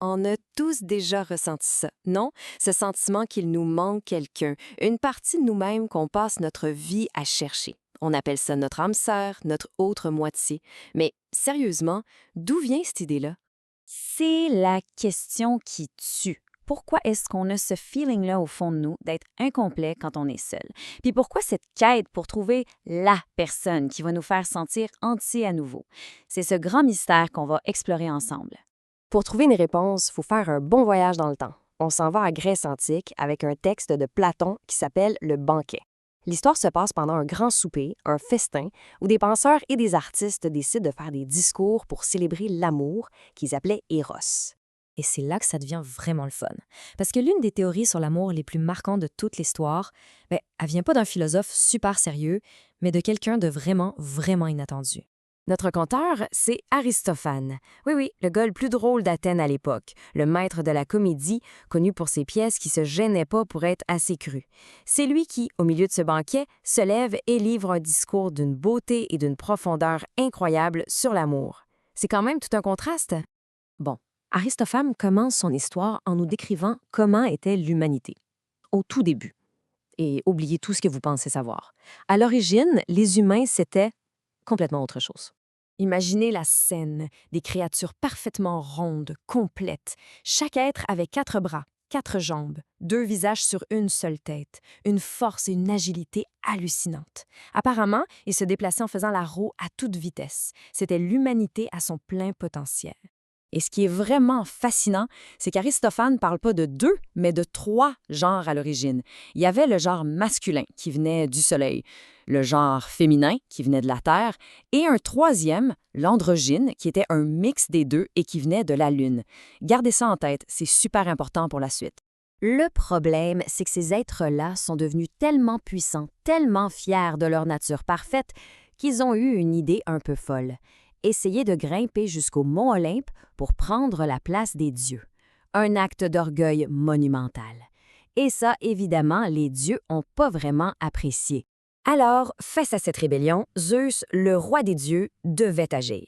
On a tous déjà ressenti ça, non? Ce sentiment qu'il nous manque quelqu'un, une partie de nous-mêmes qu'on passe notre vie à chercher. On appelle ça notre âme sœur, notre autre moitié. Mais sérieusement, d'où vient cette idée-là? C'est la question qui tue. Pourquoi est-ce qu'on a ce feeling-là au fond de nous d'être incomplet quand on est seul? Puis pourquoi cette quête pour trouver la personne qui va nous faire sentir entier à nouveau? C'est ce grand mystère qu'on va explorer ensemble. Pour trouver une réponse, il faut faire un bon voyage dans le temps. On s'en va à Grèce antique avec un texte de Platon qui s'appelle Le Banquet. L'histoire se passe pendant un grand souper, un festin, où des penseurs et des artistes décident de faire des discours pour célébrer l'amour qu'ils appelaient Eros. Et c'est là que ça devient vraiment le fun. Parce que l'une des théories sur l'amour les plus marquantes de toute l'histoire, elle vient pas d'un philosophe super sérieux, mais de quelqu'un de vraiment, vraiment inattendu. Notre conteur, c'est Aristophane. Oui, le gars le plus drôle d'Athènes à l'époque, le maître de la comédie, connu pour ses pièces qui se gênaient pas pour être assez crues. C'est lui qui, au milieu de ce banquet, se lève et livre un discours d'une beauté et d'une profondeur incroyable sur l'amour. C'est quand même tout un contraste. Bon, Aristophane commence son histoire en nous décrivant comment était l'humanité, au tout début. Et oubliez tout ce que vous pensez savoir. À l'origine, les humains, c'était complètement autre chose. Imaginez la scène, des créatures parfaitement rondes, complètes. Chaque être avait 4 bras, 4 jambes, 2 visages sur une seule tête, une force et une agilité hallucinantes. Apparemment, ils se déplaçaient en faisant la roue à toute vitesse. C'était l'humanité à son plein potentiel. Et ce qui est vraiment fascinant, c'est qu'Aristophane ne parle pas de 2, mais de 3 genres à l'origine. Il y avait le genre masculin qui venait du soleil, le genre féminin qui venait de la terre, et un troisième, l'androgyne, qui était un mix des deux et qui venait de la lune. Gardez ça en tête, c'est super important pour la suite. Le problème, c'est que ces êtres-là sont devenus tellement puissants, tellement fiers de leur nature parfaite, qu'ils ont eu une idée un peu folle. Essayer de grimper jusqu'au mont Olympe pour prendre la place des dieux. Un acte d'orgueil monumental. Et ça, évidemment, les dieux n'ont pas vraiment apprécié. Alors, face à cette rébellion, Zeus, le roi des dieux, devait agir.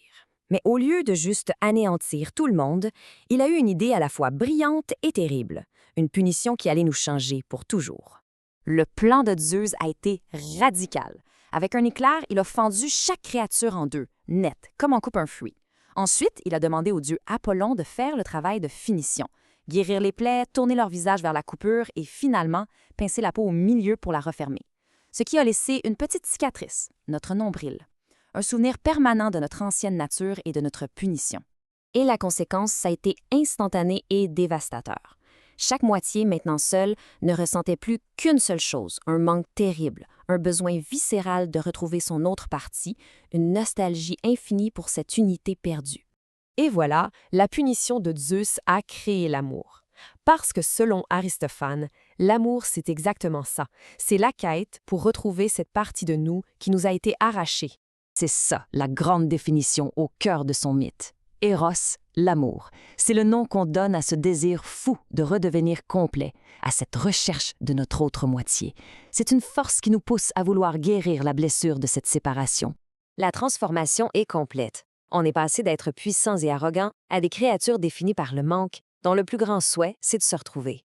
Mais au lieu de juste anéantir tout le monde, il a eu une idée à la fois brillante et terrible, une punition qui allait nous changer pour toujours. Le plan de Zeus a été radical. Avec un éclair, il a fendu chaque créature en deux, net, comme on coupe un fruit. Ensuite, il a demandé au dieu Apollon de faire le travail de finition, guérir les plaies, tourner leur visage vers la coupure et finalement pincer la peau au milieu pour la refermer. Ce qui a laissé une petite cicatrice, notre nombril. Un souvenir permanent de notre ancienne nature et de notre punition. Et la conséquence, ça a été instantané et dévastateur. Chaque moitié, maintenant seule, ne ressentait plus qu'une seule chose, un manque terrible, un besoin viscéral de retrouver son autre partie, une nostalgie infinie pour cette unité perdue. Et voilà, la punition de Zeus a créé l'amour. Parce que selon Aristophane, l'amour, c'est exactement ça. C'est la quête pour retrouver cette partie de nous qui nous a été arrachée. C'est ça, la grande définition au cœur de son mythe. Eros, l'amour. C'est le nom qu'on donne à ce désir fou de redevenir complet, à cette recherche de notre autre moitié. C'est une force qui nous pousse à vouloir guérir la blessure de cette séparation. La transformation est complète. On est passé d'être puissants et arrogants à des créatures définies par le manque, dont le plus grand souhait, c'est de se retrouver.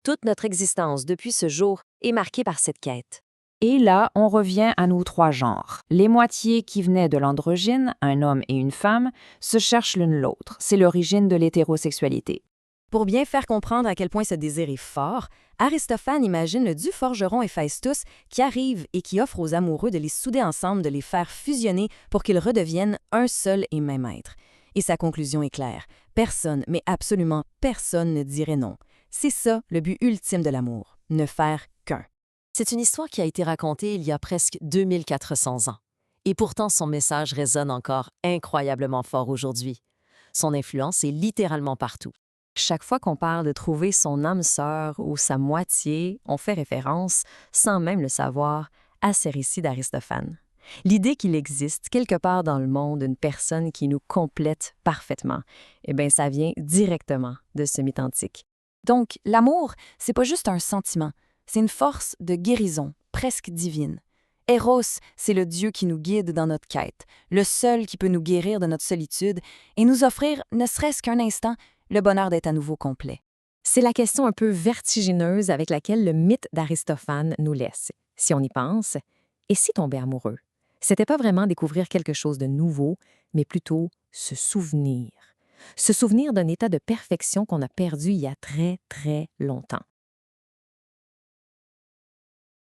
Toute notre existence depuis ce jour est marquée par cette quête. Et là, on revient à nos 3 genres. Les moitiés qui venaient de l'androgyne, un homme et une femme, se cherchent l'une l'autre. C'est l'origine de l'hétérosexualité. Pour bien faire comprendre à quel point ce désir est fort, Aristophane imagine le dieu forgeron Héphaïstos qui arrive et qui offre aux amoureux de les souder ensemble, de les faire fusionner pour qu'ils redeviennent un seul et même être. Et sa conclusion est claire. Personne, mais absolument personne ne dirait non. C'est ça le but ultime de l'amour, ne faire qu'un. C'est une histoire qui a été racontée il y a presque 2400 ans. Et pourtant, son message résonne encore incroyablement fort aujourd'hui. Son influence est littéralement partout. Chaque fois qu'on parle de trouver son âme sœur ou sa moitié, on fait référence, sans même le savoir, à ces récits d'Aristophane. L'idée qu'il existe quelque part dans le monde une personne qui nous complète parfaitement, ça vient directement de ce mythe antique. Donc, l'amour, c'est pas juste un sentiment, c'est une force de guérison, presque divine. Eros, c'est le Dieu qui nous guide dans notre quête, le seul qui peut nous guérir de notre solitude et nous offrir, ne serait-ce qu'un instant, le bonheur d'être à nouveau complet. C'est la question un peu vertigineuse avec laquelle le mythe d'Aristophane nous laisse. Si on y pense, et si tomber amoureux? C'était pas vraiment découvrir quelque chose de nouveau, mais plutôt se souvenir. Se souvenir d'un état de perfection qu'on a perdu il y a très, très longtemps.